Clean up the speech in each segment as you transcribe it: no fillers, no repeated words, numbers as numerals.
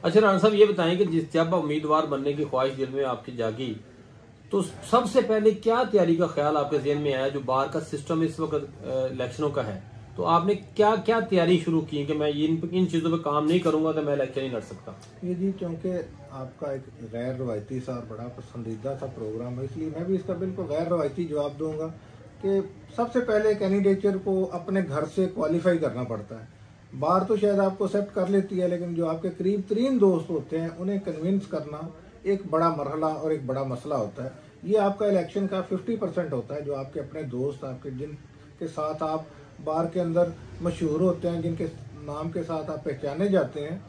अच्छा राणा साहब, ये बताएं कि जब उम्मीदवार बनने की ख्वाहिश दिल में आपकी जागी, तो सबसे पहले क्या तैयारी का ख्याल आपके जहन में आया? जो बार का सिस्टम इस वक्त इलेक्शनों का है, तो आपने क्या क्या तैयारी शुरू की कि मैं इन चीजों पे काम नहीं करूंगा तो मैं इलेक्शन नहीं लड़ सकता? ये जी, क्योंकि आपका एक गैर रवायती सा और बड़ा पसंदीदा सा प्रोग्राम है, इसलिए मैं भी इसका बिल्कुल गैर रवायती जवाब दूंगा कि सबसे पहले कैंडिडेचर को अपने घर से क्वालिफाई करना पड़ता है। बाहर तो शायद आपको एक्सेप्ट कर लेती है, लेकिन जो आपके करीब तरीन दोस्त होते हैं उन्हें कन्विंस करना एक बड़ा मरहला और एक बड़ा मसला होता है। ये आपका इलेक्शन का 50% होता है। जो आपके अपने दोस्त, आपके जिनके साथ आप बार के अंदर मशहूर होते हैं, जिनके नाम के साथ आप पहचाने जाते हैं,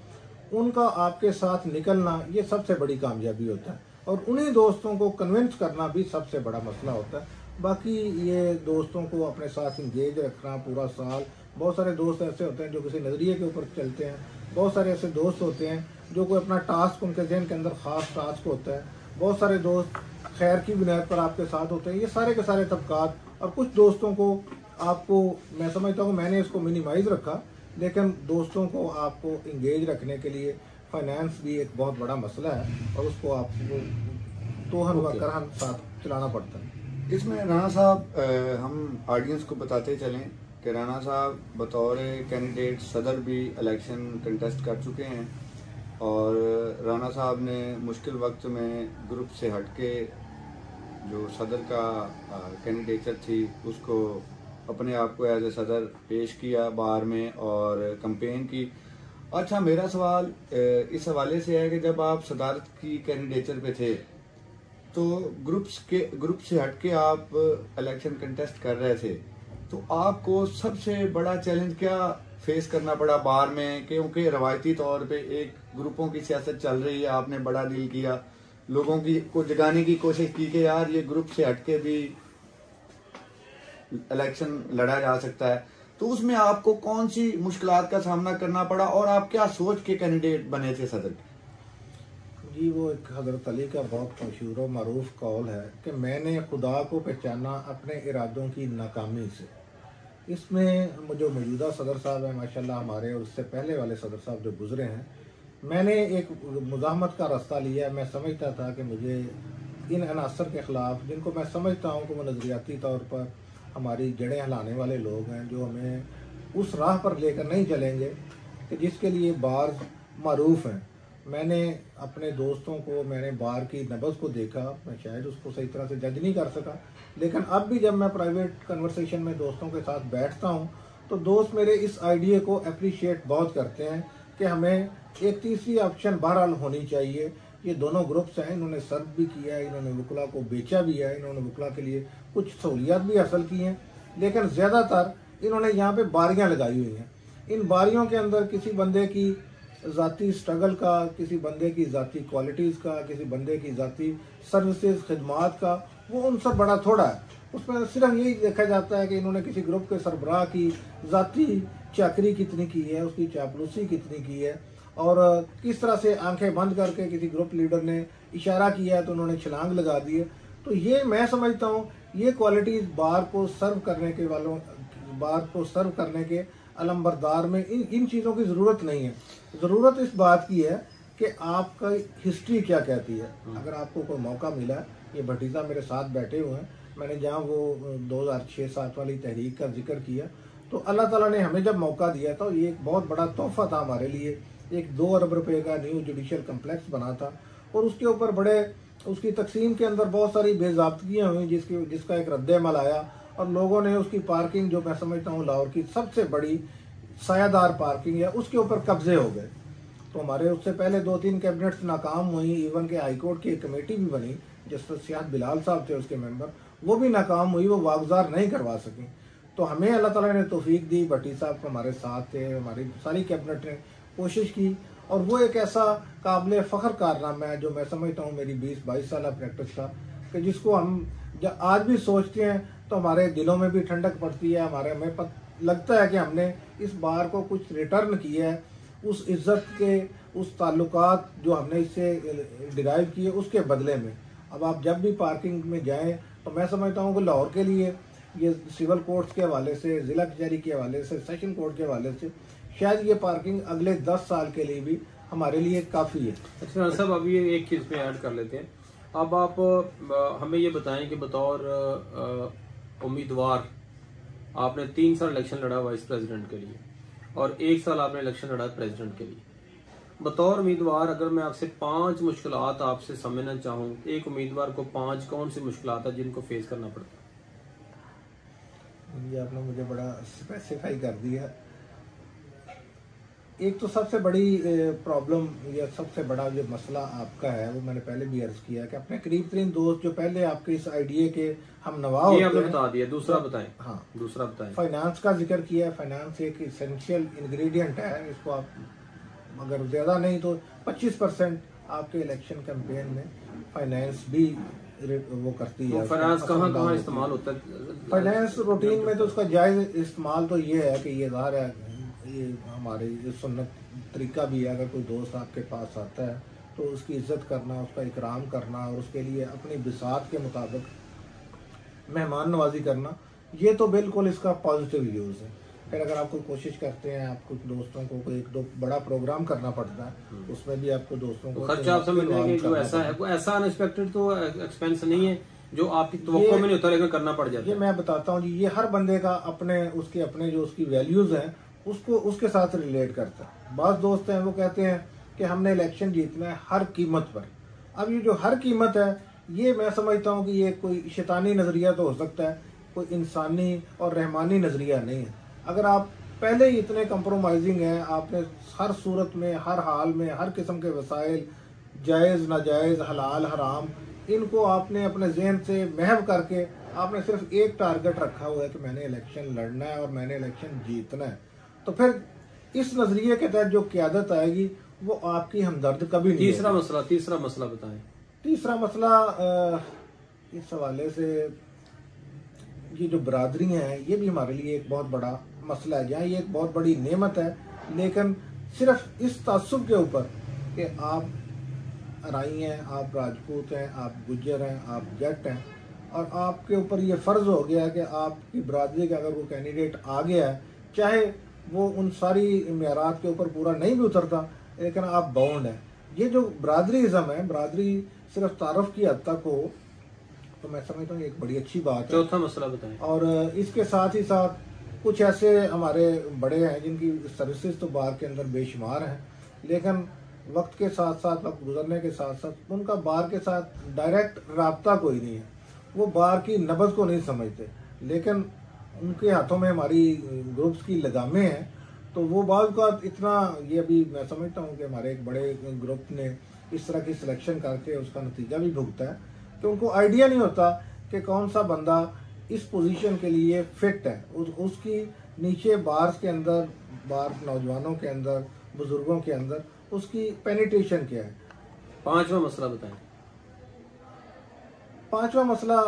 उनका आपके साथ निकलना ये सबसे बड़ी कामयाबी होता है। और उन्हीं दोस्तों को कन्विंस करना भी सबसे बड़ा मसला होता है। बाकी ये दोस्तों को अपने साथ इंगेज रखना पूरा साल। बहुत सारे दोस्त ऐसे होते हैं जो किसी नज़रिए के ऊपर चलते हैं, बहुत सारे ऐसे दोस्त होते हैं जो कोई अपना टास्क, उनके जहन के अंदर ख़ास टास्क होता है, बहुत सारे दोस्त खैर की बुनियाद पर आपके साथ होते हैं। ये सारे के सारे तबकात, और कुछ दोस्तों को आपको, मैं समझता हूँ मैंने इसको मिनिमाइज़ रखा, लेकिन दोस्तों को आपको इंगेज रखने के लिए फाइनेंस भी एक बहुत बड़ा मसला है और उसको आपको तोहन व करहन साथ चलाना पड़ता है। इसमें राणा साहब, हम ऑडियंस को बताते चलें कि राणा साहब बतौर कैंडिडेट सदर भी इलेक्शन कंटेस्ट कर चुके हैं और राणा साहब ने मुश्किल वक्त में ग्रुप से हटके जो सदर का कैंडिडेचर थी उसको अपने आप को एज ए सदर पेश किया बार में और कंपेन की। अच्छा, मेरा सवाल इस हवाले से है कि जब आप सदारत की कैंडिडेचर पे थे तो ग्रुप से हटके आप इलेक्शन कंटेस्ट कर रहे थे, तो आपको सबसे बड़ा चैलेंज क्या फेस करना पड़ा बार में? क्योंकि रवायती तौर पे एक ग्रुपों की सियासत चल रही है, आपने बड़ा डील किया, लोगों को जगाने की कोशिश की कि यार ये ग्रुप से हटके भी इलेक्शन लड़ा जा सकता है, तो उसमें आपको कौन सी मुश्किलात का सामना करना पड़ा और आप क्या सोच के कैंडिडेट बने थे सदर? जी, वो एक हज़रत अली का बहुत मशहूर और मरूफ कौल है कि मैंने खुदा को पहचाना अपने इरादों की नाकामी से। इसमें जो मौजूदा सदर साहब हैं माशाल्लाह हमारे, और उससे पहले वाले सदर साहब जो गुजरे हैं, मैंने एक मुज़ाहमत का रास्ता लिया। मैं समझता था कि मुझे इन अनासर के ख़िलाफ़, जिनको मैं समझता हूँ कि वो नज़रियाती तौर पर हमारी जड़ें हिलाने वाले लोग हैं, जो हमें उस राह पर लेकर नहीं चलेंगे कि जिसके लिए बार मरूफ़ हैं। मैंने अपने दोस्तों को, मैंने बार की नब्ज़ को देखा, मैं शायद उसको सही तरह से जज नहीं कर सका, लेकिन अब भी जब मैं प्राइवेट कन्वर्सेशन में दोस्तों के साथ बैठता हूँ तो दोस्त मेरे इस आइडिया को अप्रिशिएट बहुत करते हैं कि हमें एक तीसरी ऑप्शन बहरहाल होनी चाहिए। ये दोनों ग्रुप्स हैं, इन्होंने सर्व भी किया है, इन्होंने वकला को बेचा भी है, इन्होंने वकला के लिए कुछ सहूलियात भी हासिल की हैं, लेकिन ज़्यादातर इन्होंने यहाँ पे बारियाँ लगाई हुई हैं। इन बारियों के अंदर किसी बंदे की ज़ाती स्ट्रगल का, किसी बंदे की ज़ाती क्वालिटीज़ का, किसी बंदे की ज़ाती सर्विसेज खदमात का, वो उनसे बड़ा थोड़ा है। उसमें सिर्फ यही देखा जाता है कि इन्होंने किसी ग्रुप के सरबराह की ज़ाती चाकरी कितनी की है, उसकी चापलूसी कितनी की है, और किस तरह से आंखें बंद करके किसी ग्रुप लीडर ने इशारा किया है तो उन्होंने छलांग लगा दी है। तो ये मैं समझता हूँ ये क्वालिटीज़ बार को सर्व करने के अलमबरदार में इन चीज़ों की ज़रूरत नहीं है। ज़रूरत इस बात की है कि आपका हिस्ट्री क्या कहती है। अगर आपको कोई मौका मिला, ये भतीजा मेरे साथ बैठे हुए हैं, मैंने जहाँ वो 2006-07 वाली तहरीक का जिक्र किया, तो अल्लाह ताला ने हमें जब मौका दिया था, ये एक बहुत बड़ा तोहफा था हमारे लिए। एक 2 अरब रुपए का न्यू जुडिशल कम्प्लेक्स बना था और उसके ऊपर उसकी तकसीम के अंदर बहुत सारी बेज़ाब्तगियाँ हुई, जिसका एक रद्द-ए-अमल आया और लोगों ने उसकी पार्किंग, जो मैं समझता हूँ लाहौर की सबसे बड़ी सायादार पार्किंग है, उसके ऊपर कब्जे हो गए। तो हमारे उससे पहले 2-3 कैबिनेट्स नाकाम हुई, इवन के हाई कोर्ट की एक कमेटी भी बनी जिसमें सियाद बिलाल साहब थे उसके मेंबर, वो भी नाकाम हुई, वो वागुजार नहीं करवा सकी। तो हमें अल्लाह ताला ने तौफीक दी, भट्टी साहब हमारे साथ थे, हमारी सारी कैबिनेट ने कोशिश की, और वो एक ऐसा काबिल फ़ख्र कारनामा है जो मैं समझता हूँ मेरी 20-22 साल प्रैक्टिस का, कि जिसको हम जब आज भी सोचते हैं तो हमारे दिलों में भी ठंडक पड़ती है। हमें लगता है कि हमने इस बार को कुछ रिटर्न किया है, उस इज़्ज़त के, उस ताल्लुकात जो हमने इससे डिराइव किए उसके बदले में। अब आप जब भी पार्किंग में जाएं तो मैं समझता हूँ कि लाहौर के लिए ये सिविल कोर्ट्स के हवाले से, ज़िला कचहरी के हवाले से, सेशन कोर्ट के हवाले से, शायद ये पार्किंग अगले 10 साल के लिए भी हमारे लिए काफ़ी है। अच्छा साहब, अभी एक चीज़ में ऐड कर लेते हैं। अब आप हमें ये बताएं कि बतौर उम्मीदवार आपने 3 साल इलेक्शन लड़ा वाइस प्रेसिडेंट के लिए और 1 साल आपने इलेक्शन लड़ा प्रेसिडेंट के लिए। बतौर उम्मीदवार अगर मैं आपसे 5 मुश्किलात आपसे समझना चाहूँ, एक उम्मीदवार को 5 कौन सी मुश्किलात है जिनको फेस करना पड़ता है? ये आपने मुझे बड़ा स्पेसिफाई कर दिया। एक तो सबसे बड़ी प्रॉब्लम या सबसे बड़ा जो मसला आपका है वो मैंने पहले भी अर्ज किया कि अपने करीब तरीन दोस्त जो पहले आपके इस आइडिया के हम नवा होते हैं, आपने बता दिया। दूसरा बताएं। हाँ, दूसरा बताएं। फाइनेंस का जिक्र किया है। फाइनेंस एक इसेंशियल इंग्रेडिएंट है। इसको आप अगर ज़्यादा नहीं तो 25% आपके इलेक्शन कैंपेन में फाइनेंस भी वो करती है। फाइनेंस कहाँ इस्तेमाल होता है? फाइनेंस रूटीन में तो उसका जायज़ इस्तेमाल तो ये है कि ये ज़ाहिर है, ये हमारी ये सुन्नत तरीका भी है। अगर कोई दोस्त आपके पास आता है तो उसकी इज्जत करना, उसका इकराम करना और उसके लिए अपनी बिसात के मुताबिक मेहमान नवाजी करना, ये तो बिल्कुल इसका पॉजिटिव यूज़ है। फिर अगर आप कोई कोशिश करते हैं, आप कुछ दोस्तों को कोई 1-2 बड़ा प्रोग्राम करना पड़ता है, उसमें भी आपको दोस्तों को खर्चा आप समझ लेंगे जो ऐसा है, वो ऐसा अनएक्सपेक्टेड तो एक्सपेंस नहीं है जो आपकी तवक्को में नहीं होता लेकिन करना पड़ जाता है। ये मैं बताता हूँ जी, ये हर बंदे का अपने उसके अपने जो उसकी वैल्यूज हैं उसको उसके साथ रिलेट करता है। बात दोस्त हैं वो कहते हैं कि हमने इलेक्शन जीतना है हर कीमत पर। अब ये जो हर कीमत है, ये मैं समझता हूँ कि ये कोई शैतानी नज़रिया तो हो सकता है, कोई इंसानी और रहमानी नज़रिया नहीं है। अगर आप पहले ही इतने कंप्रोमाइजिंग हैं, आपने हर सूरत में, हर हाल में, हर किस्म के वसाइल, जायज़ नाजायज़, हलाल हराम, इनको आपने अपने जहन से महव करके आपने सिर्फ एक टारगेट रखा हुआ है कि मैंने इलेक्शन लड़ना है और मैंने इलेक्शन जीतना है, तो फिर इस नज़रिए के तहत जो क़यादत आएगी वो आपकी हमदर्द कभी नहीं। तीसरा मसला बताएं। तीसरा मसला इस हवाले से ये जो बरादरी है ये भी हमारे लिए एक बहुत बड़ा मसला है। जहाँ ये एक बहुत बड़ी नेमत है, लेकिन सिर्फ इस तासुब के ऊपर कि आप अराई हैं, आप राजपूत हैं, आप गुज्जर हैं, आप जट हैं, और आपके ऊपर ये फ़र्ज़ हो गया कि आपकी बरादरी का अगर वो कैंडिडेट आ गया है, चाहे वो उन सारी मेयारात के ऊपर पूरा नहीं भी उतरता, लेकिन आप बाउंड हैं। ये जो बरादरीज़म है, बरादरी सिर्फ तारफ़ की हद तक हो, तो मैं समझता हूँ एक बड़ी अच्छी बात है। चौथा मसला बताएं। और इसके साथ ही साथ कुछ ऐसे हमारे बड़े हैं जिनकी सर्विसेज तो बार के अंदर बेशुमार हैं, लेकिन वक्त के साथ साथ, वक्त गुजरने के साथ साथ उनका बार के साथ डायरेक्ट राब्ता कोई नहीं है। वो बार की नब्ज़ को नहीं समझते, लेकिन उनके हाथों में हमारी ग्रुप्स की लगामें हैं। तो वो बात का इतना, ये अभी मैं समझता हूँ कि हमारे एक बड़े ग्रुप ने इस तरह की सिलेक्शन करके उसका नतीजा भी भुगता है कि उनको आइडिया नहीं होता कि कौन सा बंदा इस पोजीशन के लिए फिट है। उसकी नीचे बार्स के अंदर, बार नौजवानों के अंदर, बुजुर्गों के अंदर उसकी पेनिट्रेशन क्या है। पांचवा मसला बताएं। पांचवा मसला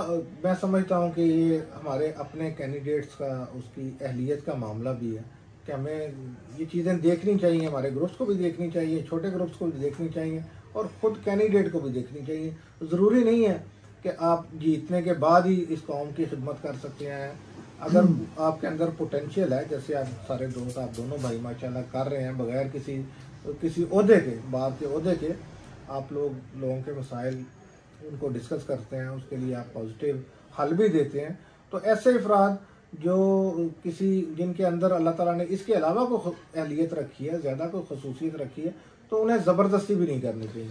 मैं समझता हूँ कि ये हमारे अपने कैंडिडेट्स का, उसकी अहलियत का मामला भी है कि हमें ये चीज़ें देखनी चाहिए, हमारे ग्रुप्स को भी देखनी चाहिए, छोटे ग्रुप्स को भी देखनी चाहिए और ख़ुद कैंडिडेट को भी देखनी चाहिए। ज़रूरी नहीं है कि आप जीतने के बाद ही इस कौम की खिदमत कर सकते हैं। अगर आपके अंदर पोटेंशियल है, जैसे आप सारे दोस्त, आप दोनों भाई माशाल्लाह कर रहे हैं, बगैर किसी ओहदे के, बात के ओहदे के, आप लोगों के मसाइल उनको डिस्कस करते हैं, उसके लिए आप पॉजिटिव हल भी देते हैं, तो ऐसे अफराद जो जिनके अंदर अल्लाह ताला ने इसके अलावा कोई अहलियत रखी है, ज़्यादा कोई खसूसियत रखी है, तो उन्हें ज़बरदस्ती भी नहीं करनी चाहिए।